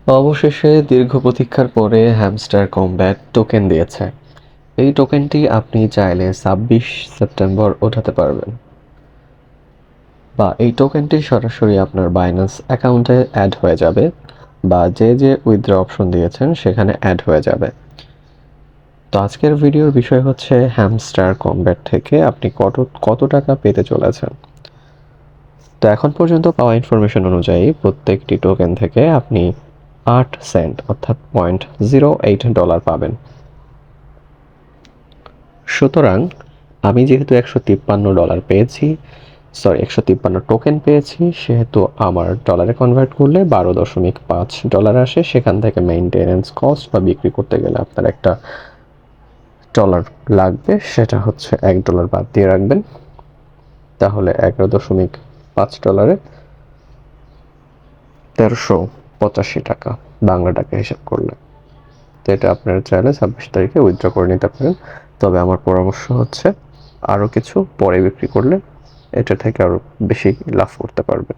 অবশেষে দীর্ঘ প্রতীক্ষার পরে হ্যামস্টার কমব্যাট টোকেন দিয়েছে। এই টোকেনটি আপনি চাইলে ২৬ সেপ্টেম্বর ওঠাতে পারবেন, বা এই টোকেনটি সরাসরি আপনার বাইন্যান্স অ্যাকাউন্টে অ্যাড হয়ে যাবে, বা যে উইথড্র অপশন দিয়েছেন সেখানে অ্যাড হয়ে যাবে। তো আজকের ভিডিওর বিষয় হচ্ছে হ্যামস্টার কমব্যাট থেকে আপনি কত টাকা পেতে চলেছেন। তো এখন পর্যন্ত পাওয়া ইনফরমেশন অনুযায়ী প্রত্যেকটি টোকেন থেকে আপনি ৮ সেন্ট অর্থাৎ $0.08 পাবেন। সুতরাং আমি যেহেতু $153 পেয়েছি, 153 টোকেন পেয়েছি, সেহেতু আমার ডলারে কনভার্ট করলে $12.5 আসে। সেখান থেকে মেইনটেনেন্স কস্ট বা বিক্রি করতে গেলে আপনার একটা ডলার লাগবে, সেটা হচ্ছে $1 বাদ দিয়ে রাখবেন। তাহলে $11.5 1385 বাংলা টাকা হিসাব করলে। তো এটা আপনারা চাইলে ২৬ তারিখে উইথড্র করে নিতে পারেন। তবে আমার পরামর্শ হচ্ছে আরও কিছু পরে বিক্রি করলে এটা থেকে আরও বেশি লাভ করতে পারবেন।